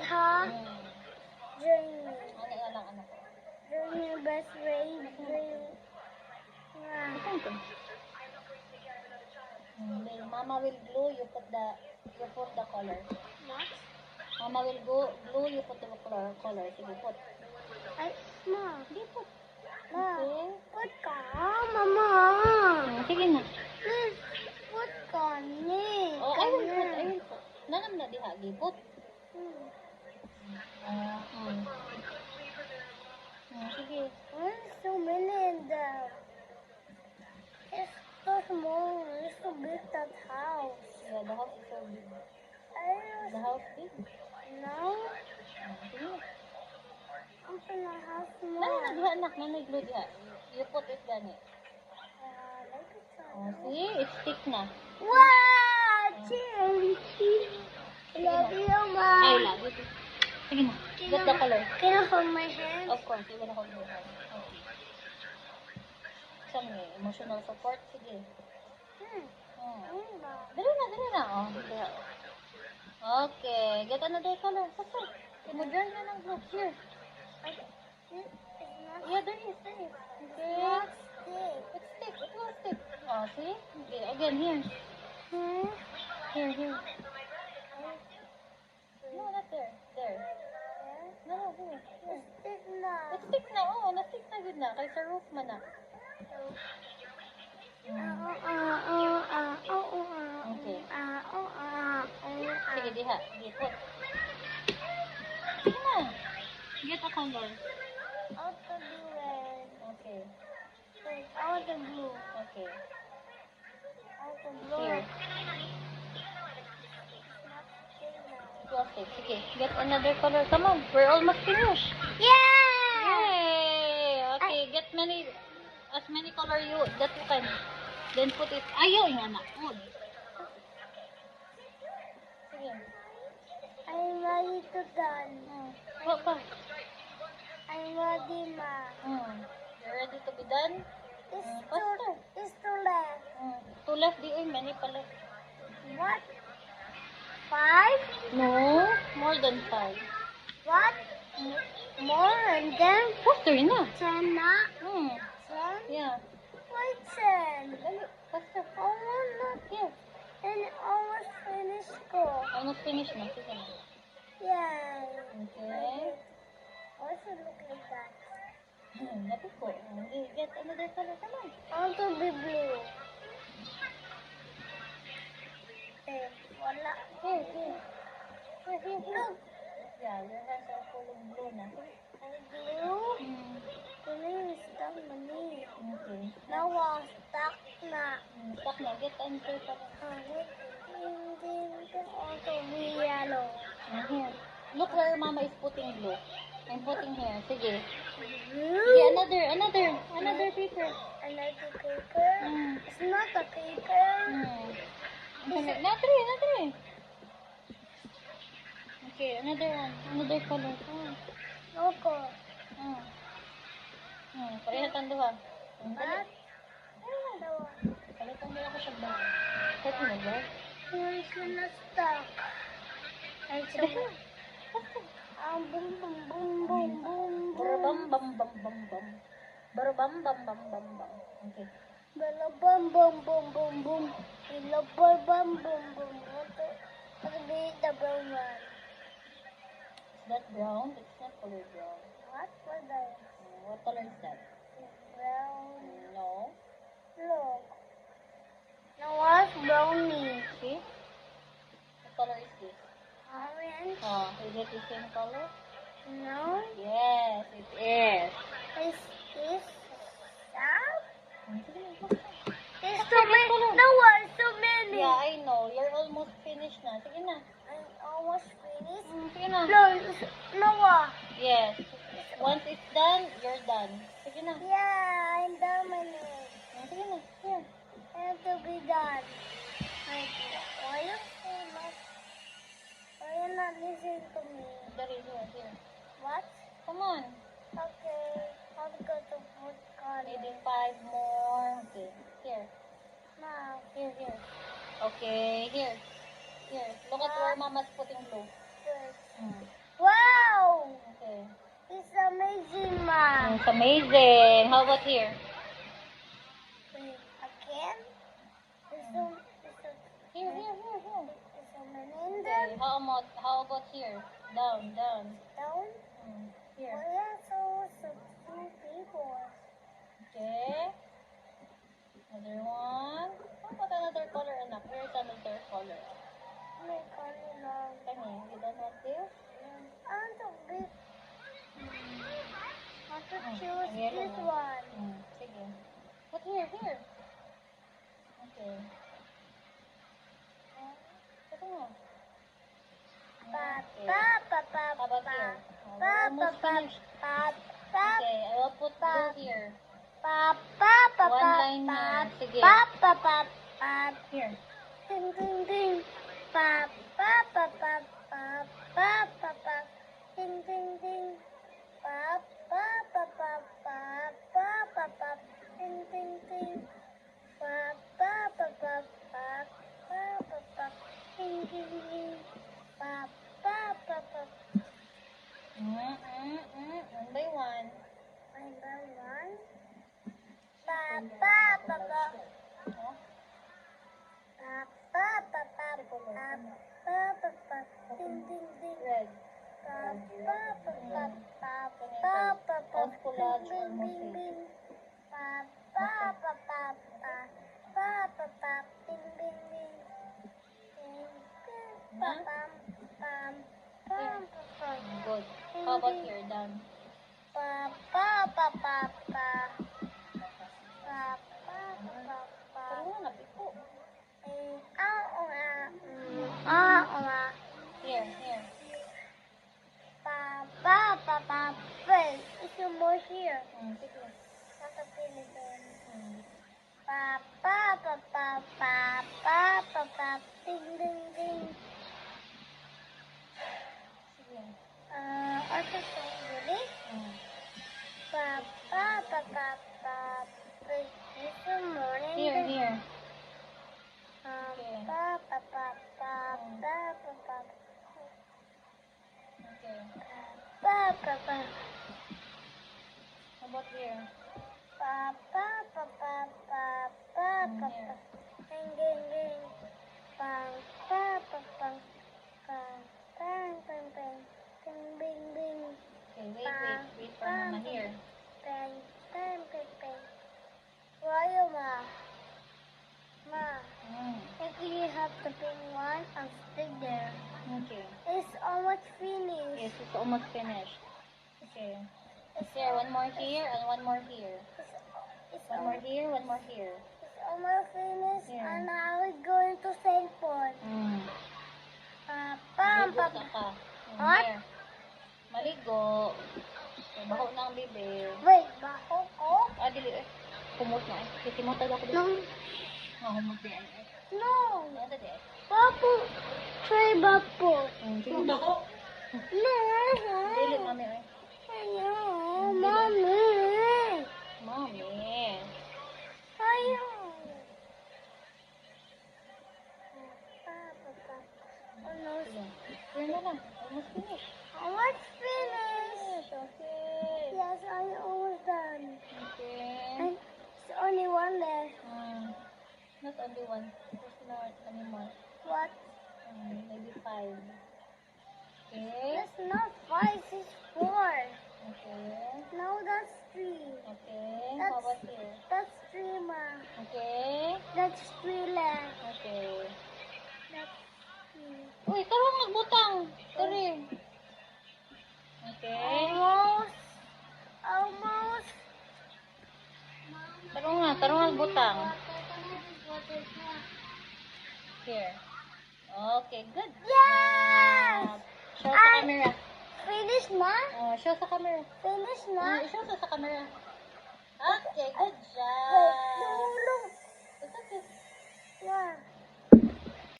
ha? Hmm. Journey. Ano yan ang ano ko? Journey best way. Journey. Saan to? Then Mama will glue, you put the color. What? Mama will glue, you put the color. Sige, put. Ay, ma. Sige, put. Ma. Okay. Put ka, mama. Sige na. Please, put ka ni. Oh, I will put. Nanam na diha, gipot. Sige. Why so many in there? It's so small. It's so big, that house. Yeah, the house is so big. The I house big. know. Sige. Open the house Nanam more. na diha, anak. Nanay glue diha. You put it gani. Like it. Oh, see? It stick na. Wow! Cherry. Love you, ma. I love it. Sige na. Get the color. Can I hold my hand? Of course, you're gonna hold your hand. Okay. Saan may emotional support? Sige. Dali na. Oh, diha. Okay. Get another color. Saka. I-modern na ng glue. Here. Yeah, there is. Okay. It's stick. It will stick. Oh, see? Okay. Again, here. Here. No, not there. There. No, here. It's stick now. It stick na. Oh, na-stick na good na. Kay sa roof man na. Okay. Sige, diha. Put. Sige na. Get a color. Out the blue red. Okay. Out the blue. Okay. Out the blue. Here. Plastic. Sige. Get another color. Come on. We're almost finished. Yeah! Yay! Okay. Get as many color that you can. Then put it. Ayaw yung anak. Wood. Sige. I'm ready to done. What pa? I'm ready, ma. You ready to be done? Faster. It's too left. To left di oy. Many pala. What? 5? No. More than 5. What? More and then Faster na. 10 na? 10? Yeah. Why 10? Dali. Faster. I want not Here. and almost finished school. Almost finished na. Sige na. Yeah. Okay. Why should look like that? Lapit ko. Okay. Get another color. Come on. I want to be blue. Eh, wala. Here. Look. Yeah, your hands are full of blue na. Blue. The name is stuck na me. Okay. Now I'm stuck na. Stuck na. Get another color. Hindi also be yellow. Here. Look where mama is putting blue. I'm putting here. Sige. Blue? Sige, another paper. Another paper? Mm. It's not a paper. Not three. Okay, another one. Another color. Loco. Pareha tang duha. What? Ano daw? Palitan nila ko siya ba? Set mo ba? Where's gonna stuck? Ay, so, boom, boom, boom, boom, boom, Barabam boom. bam bam bam bam. Barabam bam bam bam bam. Okay. Bala, bum, bum, bum, bum, bum. Bala, bum, bum, bum, bum. What be the brown one? Is that brown? It's not color brown. What was that? What color is that? Brown. No. Look. Now what's brownie? See? What color is this? Orange? Oh, is it the same color? No. Yes, it is. Is this that? Sige na, There's so many. No one, so many. Yeah, I know. You're almost finished na. Sige na. I'm almost finished. Sige na. No, Noah. Yes. Once it's done, you're done. Sige na. Yeah, I'm done my name. Sige na. Here. I have to be done. Why you say much? Why you not listening to me? Dari, here. What? Come on. Okay, I'll go to food color. Maybe 5 more. Okay. Here. Now, Here. Okay. Here. Look at where Mama's putting glue. good. Mm. amazing, Ma. It's amazing. How about here? Wait, again? There's so Here. there's so many in Okay. there. How about here? Down. Down? Here. Oh, yeah, so few people. Okay. Another one. How about another color, anak? Here's another color. May color lang. Kani, you don't want this? I want to be. I want to choose Yellow this na. one. Sige. But here. Okay. Ito nga. Okay. How about here? Oh, we're almost finished. Okay, I will put blue here. One line here. Sige. Here. Ding ding ding. Ding ding ding. Ding ding ding. Ding ding ding. One by one. Oh, Ding ding ding. red. False collage or mosaic. Good. How about here? Done. Pero nga, napiko. Here. Wait, is there more here? Sige. Not a Philippine. Hmm. Ding ding ding. Sige. Also so really? Hmm. Wait, is there morning? Here. Okay. How about here? Okay, wait for mama here. Why, Ma? Hmm. If you have to pick one and stick there. Okay. It's almost finished. Yes, it's almost finished. Okay. Here, one more here and one more here. It's One more here, one more here. It's almost finished, Yeah. and now we're going to St. Paul. Hmm. Pam, Maligo ka. What? Here. Maligo. Okay, baho na ang bibig. Wait, baho ko? Dili eh. Kumot na eh. Kasi mutag ako dito. No. Humot na yan eh. No. Ano dali eh? Bapo. Try bapo. Sige baho. No. Dili, mami eh. Ayaw, Mommy. Mami. Ayaw. Oh, no. Sige. Here na lang. Almost finished. Almost finished. Okay. Yes, I'm almost done. Okay. And it's only one left. Not only one. There's not anymore. What? Maybe 5. Okay. That's not five, it's four. Okay. No, that's three. Okay. That's- How about here? That's three, Ma. Okay. That's three left. Okay. That's three. Uy, karong nagbutang. Sorry. Okay. Almost. Tarong nagbutang. Here. Okay, good. Yes! Show sa camera. Finish na? Show sa camera. Finish na? Show sa camera. Okay, good Wait, job. tulong. It's okay. Yeah.